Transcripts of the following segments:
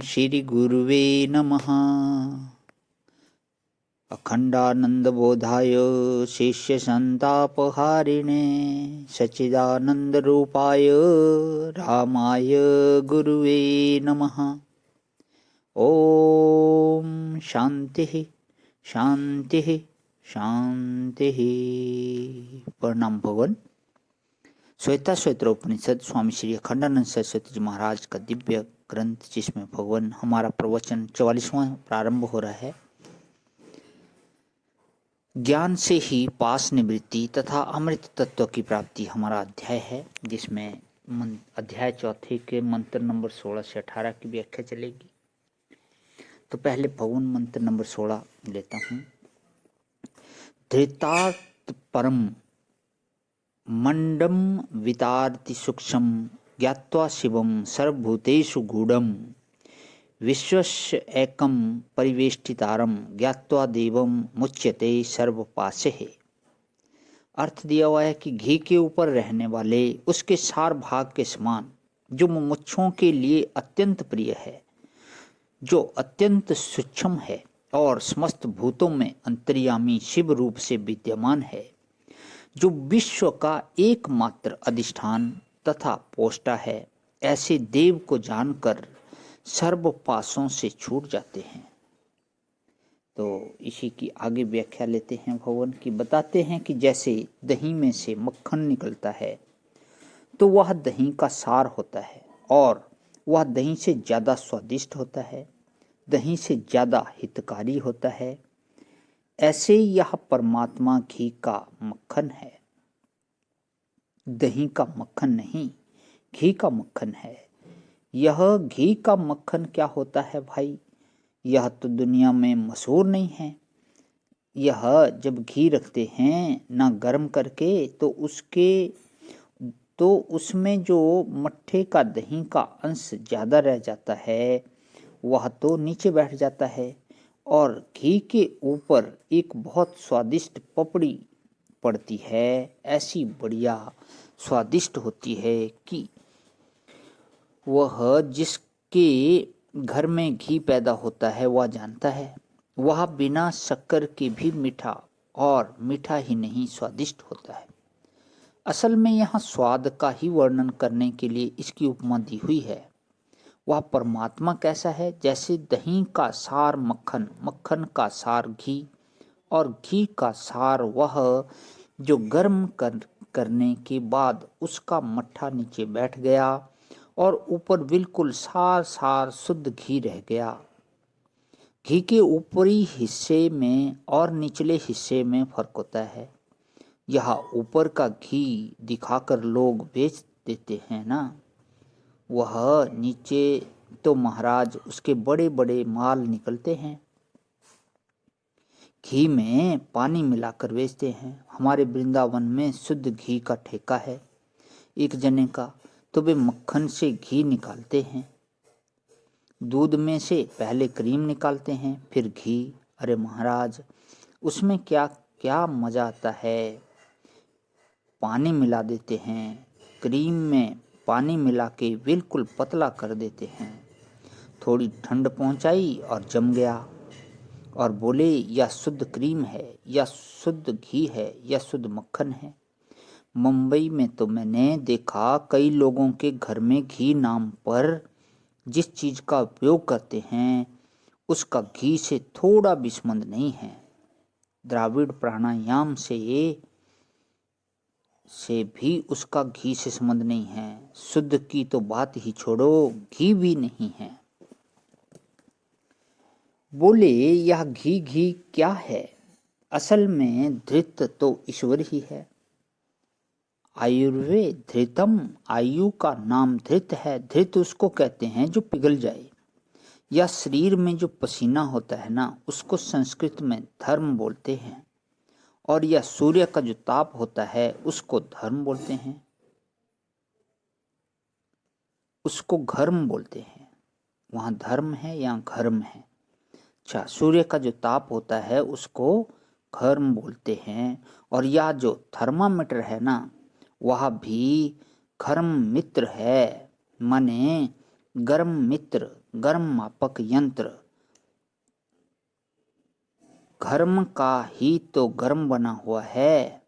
श्री गुरुवे नमः। अखंडानंदबोधाय शिष्यसंतापहारिणे सच्चिदानंदरूपाय रामाय गुरुवे नमः। ओम शांति शांति शांति। प्रणाम भगवान। श्वेता श्वेत्रोपनिषद स्वामी श्री अखंडानंद सरस्वती जी महाराज का दिव्य ग्रंथ, जिसमें भगवान हमारा प्रवचन 44वां प्रारंभ हो रहा है। ज्ञान से ही पास निवृत्ति तथा अमृत तत्व की प्राप्ति हमारा अध्याय है, जिसमें अध्याय चौथे के मंत्र नंबर 16 से 18 की व्याख्या चलेगी। तो पहले भगवान मंत्र नंबर 16 लेता हूँ। धृतार्थ परम मंडम वितार्ति सूक्ष्म ज्ञात्वा शिवम सर्वभूतेषु गूढ़म विश्वस्य एकम परिवेष्टितारम ज्ञात्वा देवम मुच्यते सर्वपाशे। अर्थ दिया हुआ है कि घी के ऊपर रहने वाले उसके सार भाग के समान, जो मुमुक्षुओं के लिए अत्यंत प्रिय है, जो अत्यंत सूक्ष्म है और समस्त भूतों में अंतर्यामी शिव रूप से विद्यमान है, जो विश्व का एकमात्र अधिष्ठान तथा पोष्टा है, ऐसे देव को जानकर सर्व पासों से छूट जाते हैं। तो इसी की आगे व्याख्या लेते हैं। भगवान की बताते हैं कि जैसे दही में से मक्खन निकलता है तो वह दही का सार होता है और वह दही से ज़्यादा स्वादिष्ट होता है, दही से ज़्यादा हितकारी होता है, ऐसे यह परमात्मा घी का मक्खन है। दही का मक्खन नहीं, घी का मक्खन है। यह घी का मक्खन क्या होता है भाई? यह तो दुनिया में मशहूर नहीं है। यह जब घी रखते हैं ना गर्म करके, तो उसमें जो मट्ठे का दही का अंश ज़्यादा रह जाता है, वह तो नीचे बैठ जाता है और घी के ऊपर एक बहुत स्वादिष्ट पपड़ी पड़ती है। ऐसी बढ़िया स्वादिष्ट होती है कि वह जिसके घर में घी पैदा होता है वह जानता है, वह बिना शक्कर के भी मीठा, और मीठा ही नहीं स्वादिष्ट होता है। असल में यहाँ स्वाद का ही वर्णन करने के लिए इसकी उपमा दी हुई है। वह परमात्मा कैसा है? जैसे दही का सार मक्खन, मक्खन का सार घी और घी का सार वह जो गर्म करने के बाद उसका मट्ठा नीचे बैठ गया और ऊपर बिल्कुल सार सार शुद्ध घी रह गया। घी के ऊपरी हिस्से में और निचले हिस्से में फर्क होता है। यह ऊपर का घी दिखाकर लोग बेच देते हैं ना, वह नीचे तो महाराज उसके बड़े बड़े माल निकलते हैं। घी में पानी मिलाकर बेचते हैं। हमारे वृंदावन में शुद्ध घी का ठेका है एक जने का, तो वे मक्खन से घी निकालते हैं। दूध में से पहले क्रीम निकालते हैं, फिर घी। अरे महाराज, उसमें क्या क्या मज़ा आता है। पानी मिला देते हैं, क्रीम में पानी मिला के बिल्कुल पतला कर देते हैं। थोड़ी ठंड पहुंचाई और जम गया, और बोले यह शुद्ध क्रीम है, या शुद्ध घी है, या शुद्ध मक्खन है। मुंबई में तो मैंने देखा कई लोगों के घर में घी नाम पर जिस चीज़ का उपयोग करते हैं उसका घी से थोड़ा भी संबंध नहीं है। द्राविड़ प्राणायाम से भी उसका घी से संबंध नहीं है। शुद्ध की तो बात ही छोड़ो, घी भी नहीं है। बोले यह घी क्या है? असल में धृत तो ईश्वर ही है। आयुर्वेद धृतम, आयु का नाम धृत है। धृत उसको कहते हैं जो पिघल जाए, या शरीर में जो पसीना होता है ना, उसको संस्कृत में धर्म बोलते हैं। और यह सूर्य का जो ताप होता है उसको धर्म बोलते हैं, उसको घर्म बोलते हैं। वहाँ धर्म है, यहाँ घर्म है। अच्छा, सूर्य का जो ताप होता है उसको घर्म बोलते हैं। और यह जो थर्मामीटर है ना, वह भी घर्म मित्र है। माने गर्म मित्र, गर्म मापक यंत्र, घर्म का ही तो गर्म बना हुआ है।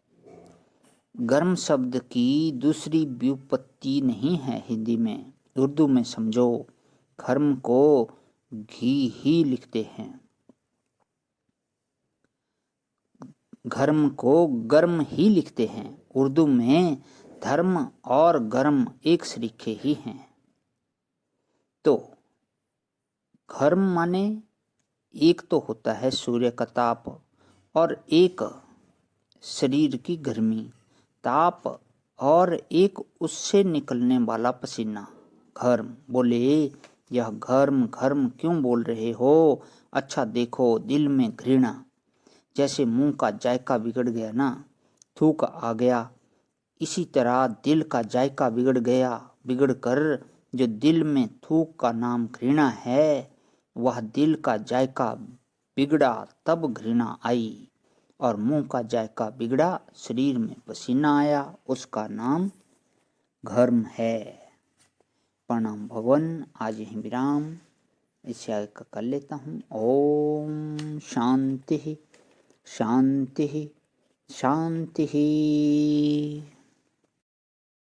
गर्म शब्द की दूसरी व्युत्पत्ति नहीं है हिंदी में, उर्दू में समझो। घर्म को घी ही लिखते हैं, घर्म को गर्म ही लिखते हैं। उर्दू में धर्म और गर्म एक सरीखे ही हैं। तो घर्म माने एक तो होता है सूर्य का ताप और एक शरीर की गर्मी, ताप और एक उससे निकलने वाला पसीना, घर्म। बोले यह घर्म घर्म क्यों बोल रहे हो? अच्छा देखो, दिल में घृणा, जैसे मुंह का जायका बिगड़ गया ना, थूक आ गया, इसी तरह दिल का जायका बिगड़ गया। बिगड़ कर जो दिल में थूक का नाम घृणा है, वह दिल का जायका बिगड़ा तब घृणा आई, और मुंह का जायका बिगड़ा, शरीर में पसीना आया, उसका नाम घर्म है। प्रणाम भवन, आज यहीं विराम, इसे आगे का कर लेता हूँ। ओम शांति शांति शांति।